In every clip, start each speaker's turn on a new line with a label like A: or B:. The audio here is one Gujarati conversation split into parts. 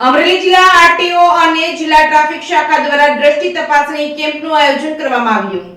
A: અમરેલી જિલ્લા આરટીઓ અને જિલ્લા ટ્રાફિક શાખા દ્વારા દ્રષ્ટિ તપાસણી કેમ્પનું આયોજન કરવામાં આવ્યું।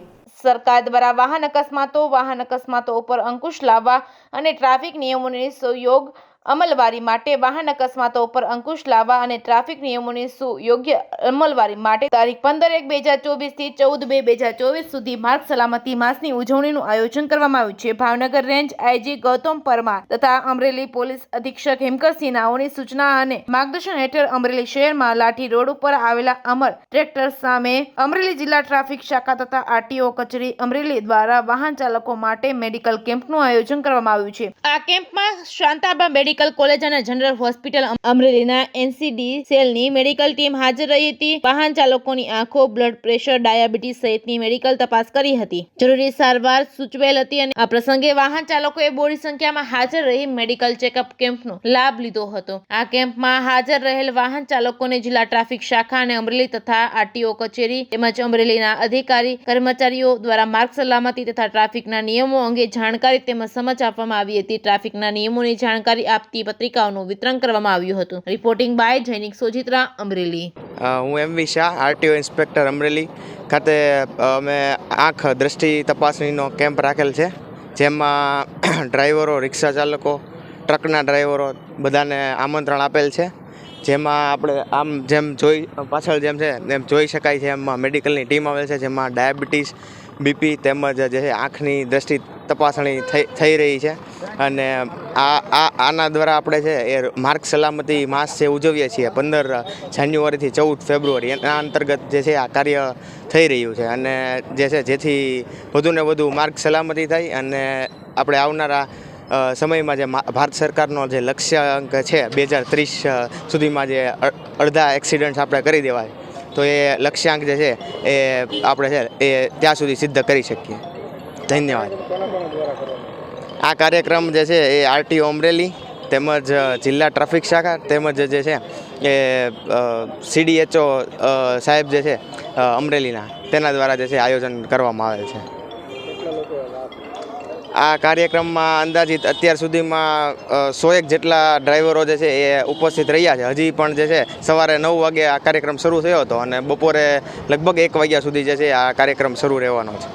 A: સરકાર દ્વારા વાહન અકસ્માતો ઉપર અંકુશ લાવવા અને ટ્રાફિક નિયમોની સુયોગ્ય અમલવારી માટે વાહન અકસ્માતો ઉપર અંકુશ લાવવા અને ટ્રાફિક નિયમોની સુયોગ્ય અમલવારી માટે તારીખ 15/1/2024 થી 14/2/2024 સુધી માર્ગ સલામતી માસની ઉજવણીનું આયોજન કરવામાં આવ્યું છે। ભાવનગર રેન્જ આઈજી ગૌતમ પરમાર તથા અમરેલી પોલીસ અધિક્ષક હેમકરસિંહ નાઓની સૂચના અને માર્ગદર્શન હેઠળ અમરેલી શહેરમાં લાઠી રોડ ઉપર આવેલા અમર ટ્રેક્ટર સામે અમરેલી જિલ્લા ટ્રાફિક શાખા તથા આરટીઓ કચેરી અમરેલી દ્વારા વાહન ચાલકો માટે મેડિકલ કેમ્પનું આયોજન કરવામાં આવ્યું છે। આ કેમ્પમાં શાંતાબા મેડિકલ કોલેજ અને જનરલ હોસ્પિટલ અમરેલીના એનસીડી સેલની મેડિકલ ટીમ હાજર રહી હતી। વાહન ચાલકોની આંખો, બ્લડ પ્રેશર, ડાયાબિટીસ સહિતની મેડિકલ તપાસ કરી હતી। જરૂરી સારવાર સૂચવેલ હતી અને આ પ્રસંગે વાહન ચાલકોએ બોડી સંખ્યામાં હાજર રહી મેડિકલ ચેકઅપ કેમ્પનો લાભ લીધો હતો। આ કેમ્પમાં હાજર રહેલ વાહન ચાલકોને જિલ્લા ટ્રાફિક શાખા અને અમરેલી તથા આરટીઓ કચેરી તેમજ અમરેલીના અધિકારી કર્મચારીઓ દ્વારા માર્ગ સલામતી તથા ટ્રાફિકના નિયમો અંગે જાણકારી તેમજ સમજ આપવામાં આવી હતી। ટ્રાફિકના નિયમોની જાણકારી આપતી પત્રિકાઓનું વિતરણ કરવામાં આવ્યું હતું। Reporting by Jainik Sojitra, Amreli.
B: હું MV Shah, RTO inspector Amreli ખાતે અમે આંખ દ્રષ્ટિ તપાસણીનો કેમ્પ રાખેલ છે, જેમાં ડ્રાઈવરો, રિક્ષા ચાલકો, ટ્રકના ડ્રાઈવરો બધાને આમંત્રણ આપેલ છે। જેમાં આપણે આમ જેમ પાછળ જેમ છે એમ જોઈ શકાય છે, એમાં મેડિકલની ટીમ આવેલ છે, જેમાં ડાયાબિટીસ, બીપી તેમજ જે છે આંખની દ્રષ્ટિ તપાસણી થઈ રહી છે। અને આના દ્વારા આપણે છે એ માર્ગ સલામતી માસ જે ઉજવીએ છીએ 15 જાન્યુઆરીથી 14 ફેબ્રુઆરી, એના અંતર્ગત જે છે આ કાર્ય થઈ રહ્યું છે। અને જે છે જેથી વધુને વધુ માર્ગ સલામતી થાય અને આપણે આવનારા સમયમાં જે ભારત સરકારનો જે લક્ષ્યાંક છે 2030 સુધીમાં જે અડધા એક્સિડન્ટ્સ આપણે કરી દેવાય, તો એ લક્ષ્યાંક જે છે એ આપણે છે એ ત્યાં સુધી સિદ્ધ કરી શકીએ। ધન્યવાદ। આ કાર્યક્રમ જે છે એ આરટીઓ અમરેલી તેમજ જિલ્લા ટ્રાફિક શાખા તેમજ જે છે એ સીડીએચઓ સાહેબ જે છે અમરેલીના, તેના દ્વારા જે છે આયોજન કરવામાં આવેલ છે। આ કાર્યક્રમમાં અંદાજિત અત્યાર સુધીમાં 100 જેટલા ડ્રાઈવરો જે છે એ ઉપસ્થિત રહ્યા છે। હજી પણ જે છે સવારે 9 વાગે આ કાર્યક્રમ શરૂ થયો હતો અને બપોરે લગભગ 1 વાગ્યા સુધી જે છે આ કાર્યક્રમ શરૂ રહેવાનો છે।